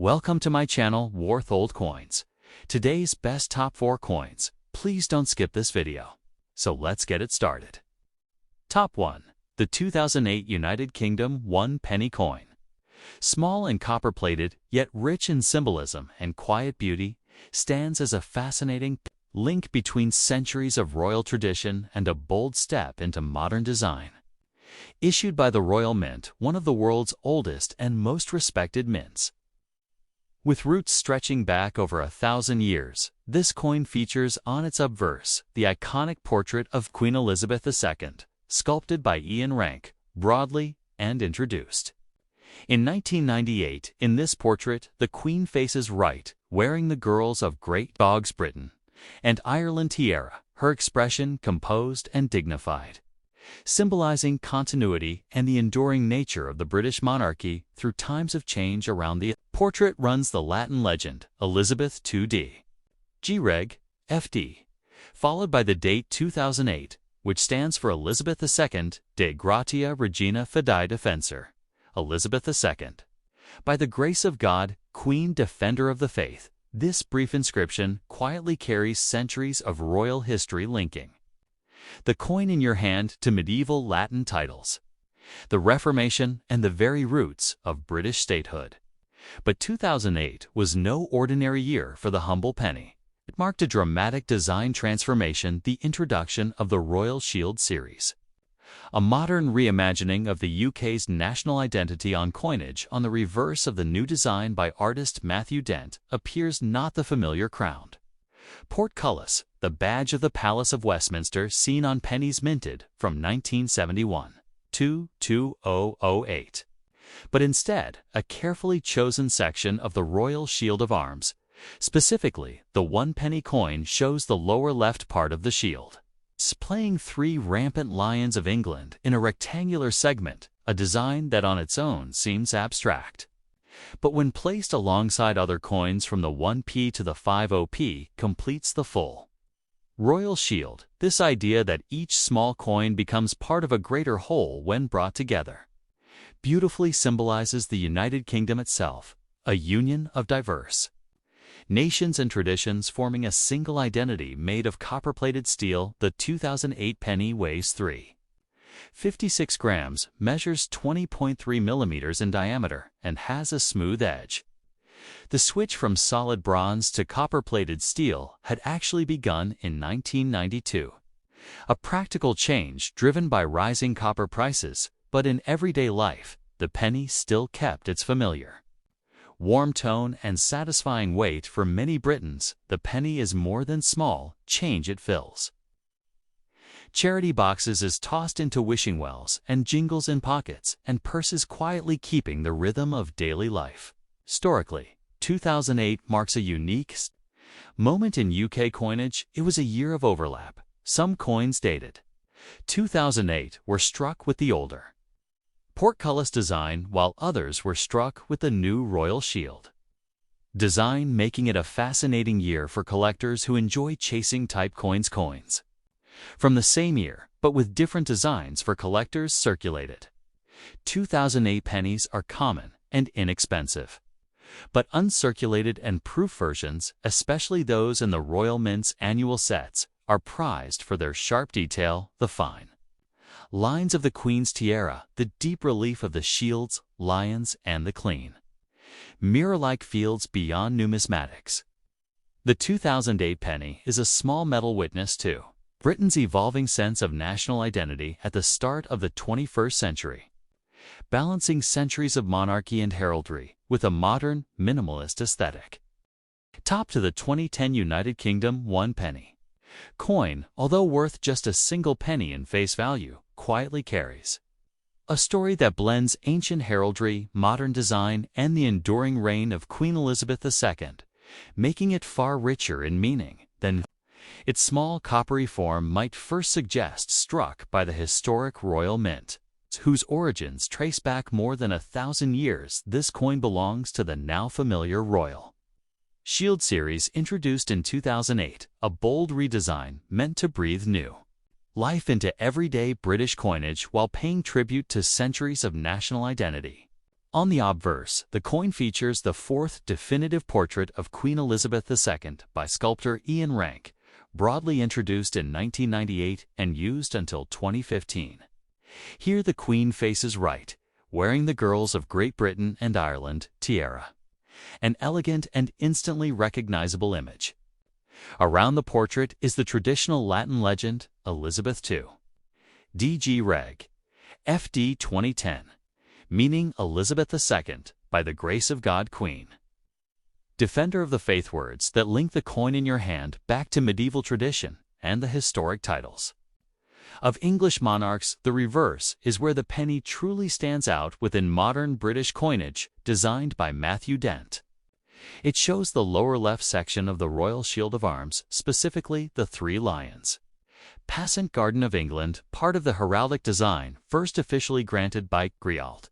Welcome to my channel, Warth Old Coins. Today's best top 4 coins. Please don't skip this video. So let's get it started. Top 1. The 2008 United Kingdom 1 penny coin. Small and copper-plated, yet rich in symbolism and quiet beauty, stands as a fascinating link between centuries of royal tradition and a bold step into modern design. Issued by the Royal Mint, one of the world's oldest and most respected mints. With roots stretching back over 1,000 years, this coin features on its obverse the iconic portrait of Queen Elizabeth II, sculpted by Ian Rank, broadly and introduced. In 1998, in this portrait, the Queen faces right, wearing the girls of Great Britain and Ireland tiara, her expression composed and dignified, symbolizing continuity and the enduring nature of the British monarchy through times of change around the portrait runs the Latin legend, Elizabeth II G-Reg, FD, followed by the date 2008, which stands for Elizabeth II de Gratia Regina Fidei Defensor, Elizabeth II. By the grace of God, Queen Defender of the Faith, this brief inscription quietly carries centuries of royal history linking the coin in your hand to medieval Latin titles, the Reformation, and the very roots of British statehood. But 2008 was no ordinary year for the humble penny. It marked a dramatic design transformation, the introduction of the Royal Shield series, a modern reimagining of the UK's national identity. On coinage, on the reverse of the new design by artist Matthew Dent, appears not the familiar crowned portcullis, the badge of the Palace of Westminster seen on pennies minted from 1971 to 2008, but instead a carefully chosen section of the Royal Shield of Arms. Specifically, the 1 penny coin shows the lower left part of the shield, displaying 3 rampant lions of England in a rectangular segment, a design that on its own seems abstract. But when placed alongside other coins from the 1p to the 50p, completes the full Royal Shield. This idea that each small coin becomes part of a greater whole when brought together beautifully symbolizes the United Kingdom itself, a union of diverse nations and traditions forming a single identity made of copper-plated steel. The 2008 penny weighs 3.56 grams, measures 20.3 millimeters in diameter, and has a smooth edge. The switch from solid bronze to copper-plated steel had actually begun in 1992. A practical change driven by rising copper prices, but in everyday life, the penny still kept its familiar warm tone and satisfying weight. For many Britons, the penny is more than small change. It fills charity boxes, is tossed into wishing wells, and jingles in pockets and purses, quietly keeping the rhythm of daily life. Historically, 2008 marks a unique moment in UK coinage. It was a year of overlap. Some coins dated 2008 were struck with the older portcullis design, while others were struck with the new Royal Shield design, making it a fascinating year for collectors who enjoy chasing type coins from the same year, but with different designs for collectors circulated. 2008 pennies are common and inexpensive, but uncirculated and proof versions, especially those in the Royal Mint's annual sets, are prized for their sharp detail, the fine lines of the Queen's tiara, the deep relief of the shields, lions, and the clean, mirror-like fields beyond numismatics. The 2008 penny is a small metal witness to Britain's evolving sense of national identity at the start of the 21st century, balancing centuries of monarchy and heraldry with a modern, minimalist aesthetic. Top to the 2010 United Kingdom 1 penny coin, although worth just a single penny in face value, quietly carries a story that blends ancient heraldry, modern design, and the enduring reign of Queen Elizabeth II, making it far richer in meaning than its small coppery form might first suggest. Struck by the historic Royal Mint, whose origins trace back more than 1,000 years, this coin belongs to the now familiar Royal Shield series, introduced in 2008, a bold redesign meant to breathe new life into everyday British coinage while paying tribute to centuries of national identity. On the obverse, the coin features the fourth definitive portrait of Queen Elizabeth II by sculptor Ian Rank, broadly introduced in 1998 and used until 2015. Here the Queen faces right, wearing the Girls of Great Britain and Ireland tiara. An elegant and instantly recognizable image. Around the portrait is the traditional Latin legend, Elizabeth II. DG Reg. FD 2010, meaning Elizabeth II, by the grace of God Queen. Defender of the faith words that link the coin in your hand back to medieval tradition and the historic titles. Of English monarchs, the reverse is where the penny truly stands out within modern British coinage designed by Matthew Dent. It shows the lower left section of the royal shield of arms, specifically the three lions. Passant Garden of England, part of the heraldic design first officially granted by Grialt.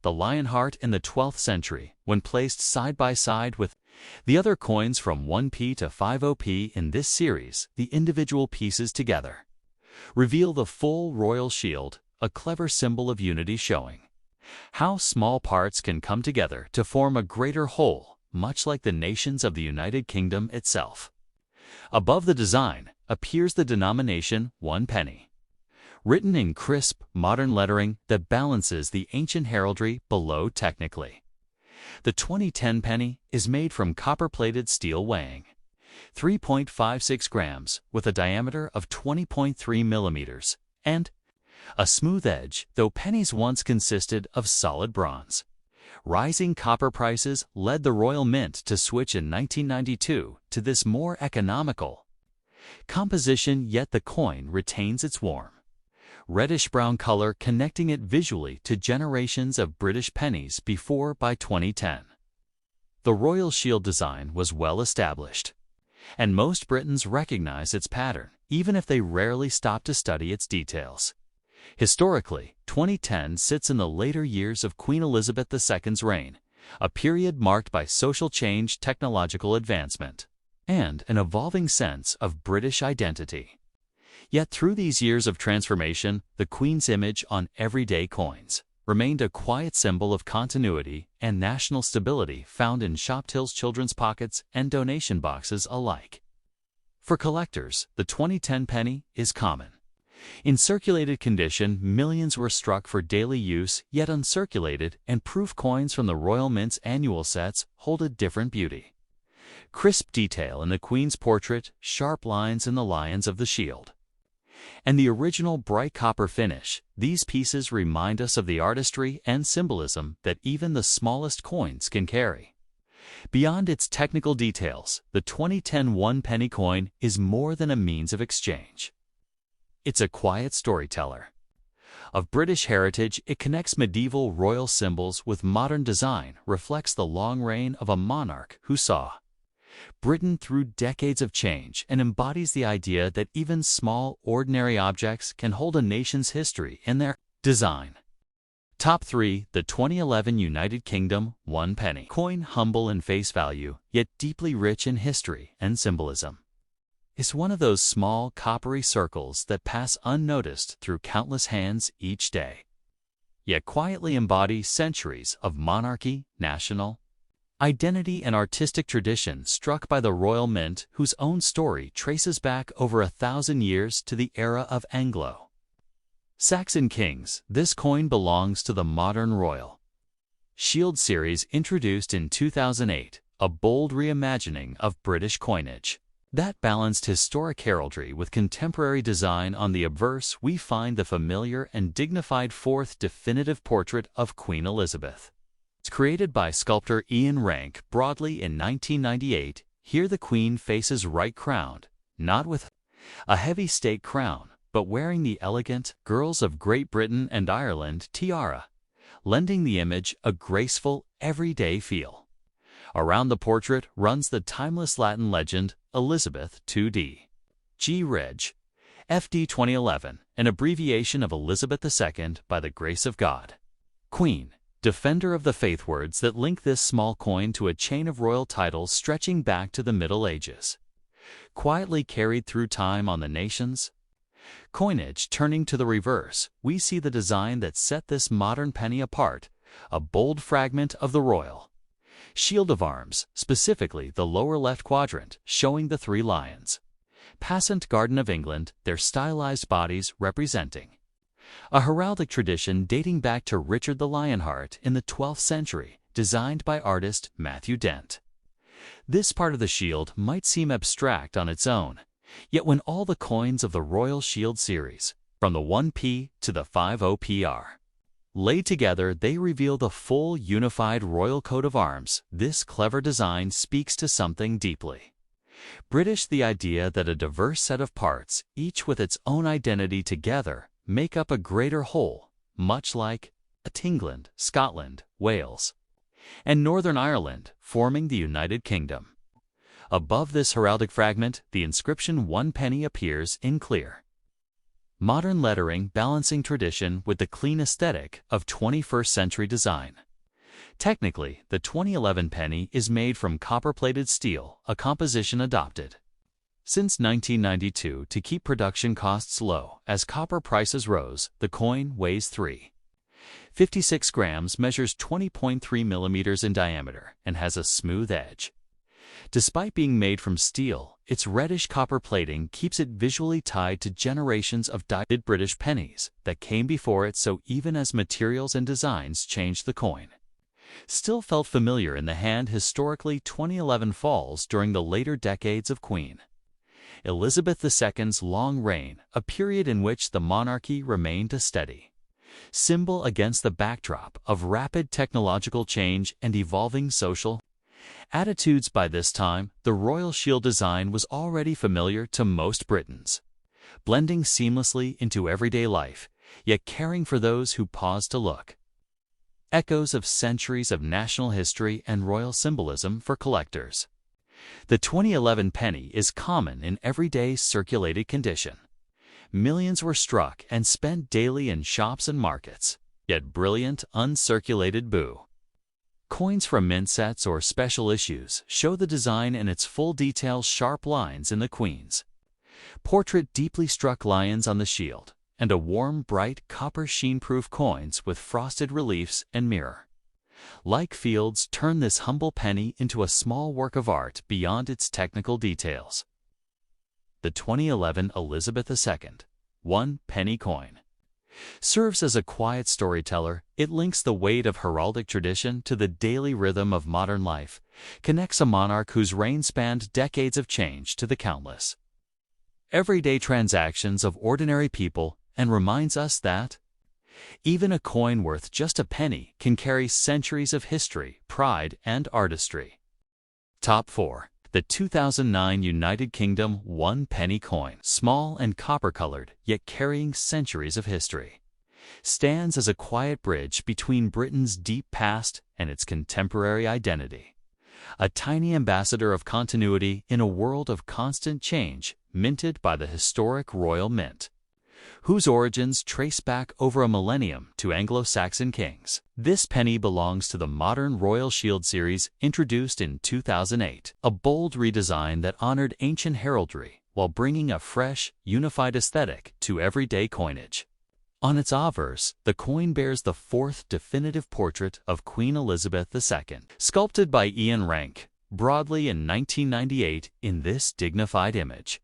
The lion heart in the 12th century, when placed side by side with the other coins from 1p to 50p in this series, the individual pieces together reveal the full royal shield, a clever symbol of unity showing how small parts can come together to form a greater whole, much like the nations of the United Kingdom itself. Above the design appears the denomination 1 penny, written in crisp, modern lettering that balances the ancient heraldry below technically. The 2010 penny is made from copper-plated steel weighing 3.56 grams with a diameter of 20.3 millimeters and a smooth edge, though pennies once consisted of solid bronze. Rising copper prices led the Royal Mint to switch in 1992 to this more economical composition, yet the coin retains its warm, reddish-brown color, connecting it visually to generations of British pennies before by 2010. The royal shield design was well established, and most Britons recognize its pattern, even if they rarely stop to study its details. Historically, 2010 sits in the later years of Queen Elizabeth II's reign, a period marked by social change, technological advancement, and an evolving sense of British identity. Yet through these years of transformation, the Queen's image on everyday coins remained a quiet symbol of continuity and national stability found in shoptills, children's pockets, and donation boxes alike. For collectors, the 2010 penny is common. In circulated condition, millions were struck for daily use, yet uncirculated and proof coins from the Royal Mint's annual sets hold a different beauty. Crisp detail in the Queen's portrait, sharp lines in the lions of the shield, and the original bright copper finish, these pieces remind us of the artistry and symbolism that even the smallest coins can carry. Beyond its technical details, the 2010 1 penny coin is more than a means of exchange. It's a quiet storyteller. Of British heritage, it connects medieval royal symbols with modern design, reflects the long reign of a monarch who saw Britain through decades of change, and embodies the idea that even small, ordinary objects can hold a nation's history in their design. Top 3. The 2011 United Kingdom 1 penny coin, humble in face value, yet deeply rich in history and symbolism. Is one of those small, coppery circles that pass unnoticed through countless hands each day, yet quietly embody centuries of monarchy, national identity, and artistic tradition struck by the Royal Mint, whose own story traces back over 1,000 years to the era of Anglo-Saxon kings. This coin belongs to the modern Royal Shield series introduced in 2008, a bold reimagining of British coinage that balanced historic heraldry with contemporary design. On the obverse, we find the familiar and dignified fourth definitive portrait of Queen Elizabeth. It's created by sculptor Ian Rank broadly in 1998. Here the Queen faces right, crowned, not with a heavy state crown, but wearing the elegant Girls of Great Britain and Ireland tiara, lending the image a graceful, everyday feel. Around the portrait runs the timeless Latin legend, Elizabeth II. G. Reg. FD 2011, an abbreviation of Elizabeth II by the grace of God Queen. Defender of the faith words that link this small coin to a chain of royal titles stretching back to the Middle Ages. Quietly carried through time on the nation's coinage. Turning to the reverse, we see the design that set this modern penny apart, a bold fragment of the royal shield of arms, specifically the lower left quadrant, showing the three lions. Passant Garden of England, their stylized bodies representing a heraldic tradition dating back to Richard the Lionheart in the 12th century, designed by artist Matthew Dent. This part of the shield might seem abstract on its own, yet when all the coins of the Royal Shield series, from the 1p to the 50p are laid together, they reveal the full unified royal coat of arms. This clever design speaks to something deeply British: the idea that a diverse set of parts, each with its own identity, together make up a greater whole, much like England, Scotland, Wales, and Northern Ireland forming the United Kingdom. Above this heraldic fragment, the inscription 1 penny appears in clear modern lettering, balancing tradition with the clean aesthetic of 21st century design. Technically, the 2011 penny is made from copper-plated steel, a composition adopted since 1992 to keep production costs low. As copper prices rose, the coin weighs 356 grams, measures 20.3 millimeters in diameter, and has a smooth edge. Despite being made from steel, its reddish copper plating keeps it visually tied to generations of dyed British pennies that came before it, so even as materials and designs changed, the coin still felt familiar in the hand. Historically, 2011 falls during the later decades of Queen Elizabeth II's long reign, a period in which the monarchy remained a steady symbol against the backdrop of rapid technological change and evolving social attitudes. By this time, the royal shield design was already familiar to most Britons, blending seamlessly into everyday life, yet caring for those who paused to look. Echoes of centuries of national history and royal symbolism for collectors. The 2011 penny is common in everyday circulated condition. Millions were struck and spent daily in shops and markets, yet brilliant, uncirculated coins from mint sets or special issues show the design in its full detail. Sharp lines in the Queen's portrait, deeply struck lions on the shield, and a warm, bright, copper sheen-proof coins with frosted reliefs and mirror-like fields turn this humble penny into a small work of art beyond its technical details. The 2011 Elizabeth II 1 penny coin serves as a quiet storyteller. It links the weight of heraldic tradition to the daily rhythm of modern life, connects a monarch whose reign spanned decades of change to the countless everyday transactions of ordinary people, and reminds us that even a coin worth just a penny can carry centuries of history, pride, and artistry. Top 4. The 2009 United Kingdom 1 penny coin, small and copper-colored, yet carrying centuries of history, stands as a quiet bridge between Britain's deep past and its contemporary identity. A tiny ambassador of continuity in a world of constant change, minted by the historic Royal Mint, whose origins trace back over a millennium to Anglo-Saxon kings. This penny belongs to the modern Royal Shield series, introduced in 2008, a bold redesign that honored ancient heraldry while bringing a fresh, unified aesthetic to everyday coinage. On its obverse, the coin bears the fourth definitive portrait of Queen Elizabeth II, sculpted by Ian Rank, broadly in 1998. In this dignified image,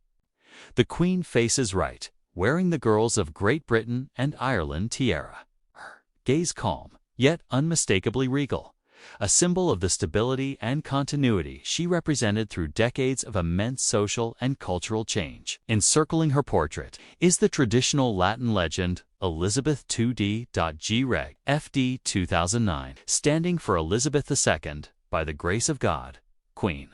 the Queen faces right, wearing the girls of Great Britain and Ireland tiara, her gaze calm, yet unmistakably regal, a symbol of the stability and continuity she represented through decades of immense social and cultural change. Encircling her portrait is the traditional Latin legend, Elizabeth 2D.G Reg. FD 2009, standing for Elizabeth II, by the grace of God, Queen,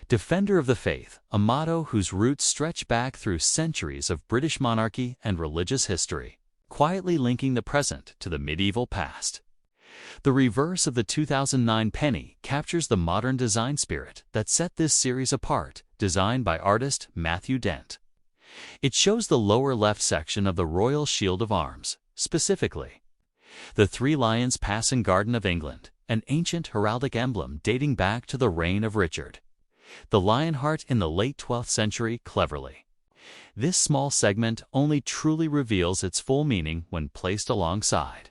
Defender of the Faith, a motto whose roots stretch back through centuries of British monarchy and religious history, quietly linking the present to the medieval past. The reverse of the 2009 penny captures the modern design spirit that set this series apart, designed by artist Matthew Dent. It shows the lower left section of the Royal Shield of Arms, specifically the three lions passing Garden of England, an ancient heraldic emblem dating back to the reign of Richard the Lionheart in the late 12th century. Cleverly, this small segment only truly reveals its full meaning when placed alongside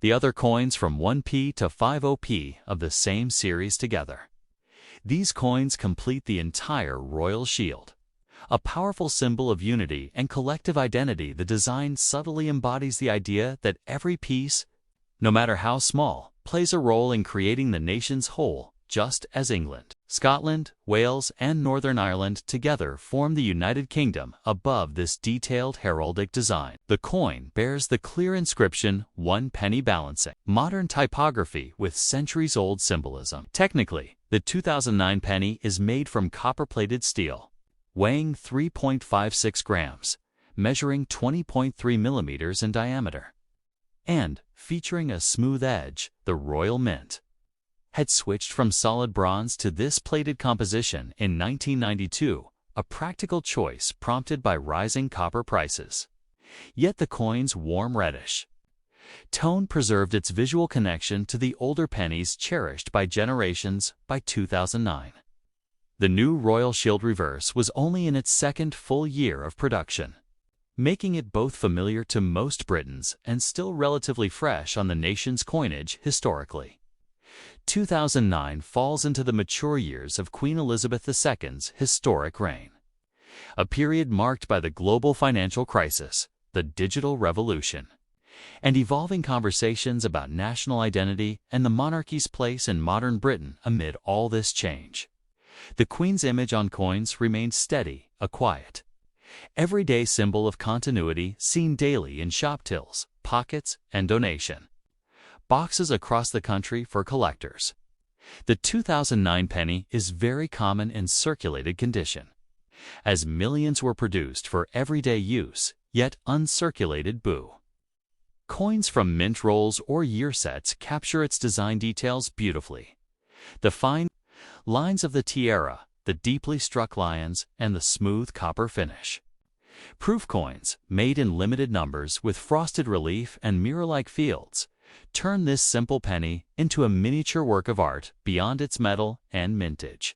The other coins from 1p to 50p of the same series together. These coins complete the entire royal shield. A powerful symbol of unity and collective identity, the design subtly embodies the idea that every piece, no matter how small, plays a role in creating the nation's whole, just as England, Scotland, Wales, and Northern Ireland together form the United Kingdom above this detailed heraldic design. The coin bears the clear inscription, 1 penny balancing, modern typography with centuries-old symbolism. Technically, the 2009 penny is made from copper-plated steel, weighing 3.56 grams, measuring 20.3 millimeters in diameter, and featuring a smooth edge. The Royal Mint had switched from solid bronze to this plated composition in 1992, a practical choice prompted by rising copper prices. Yet the coin's warm reddish tone preserved its visual connection to the older pennies cherished by generations. By 2009. The new Royal Shield Reverse was only in its second full year of production, making it both familiar to most Britons and still relatively fresh on the nation's coinage historically. 2009 falls into the mature years of Queen Elizabeth II's historic reign, a period marked by the global financial crisis, the digital revolution, and evolving conversations about national identity and the monarchy's place in modern Britain. Amid all this change, the Queen's image on coins remained steady, a quiet, everyday symbol of continuity seen daily in shop tills, pockets, and donation boxes across the country for collectors. The 2009 penny is very common in circulated condition, as millions were produced for everyday use, yet uncirculated boo. Coins from mint rolls or year sets capture its design details beautifully. The fine lines of the tiara, the deeply struck lions, and the smooth copper finish. Proof coins, made in limited numbers with frosted relief and mirror-like fields, turn this simple penny into a miniature work of art beyond its metal and mintage.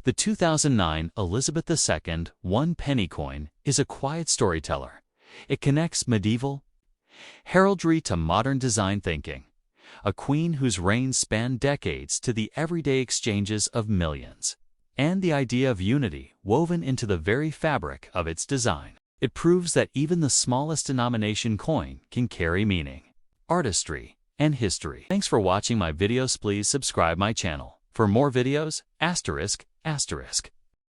The 2009 Elizabeth II 1 penny coin is a quiet storyteller. It connects medieval heraldry to modern design thinking, a queen whose reign spanned decades to the everyday exchanges of millions, and the idea of unity woven into the very fabric of its design. It proves that even the smallest denomination coin can carry meaning, artistry, and history. Thanks for watching my videos. Please subscribe my channel. For more videos, ****.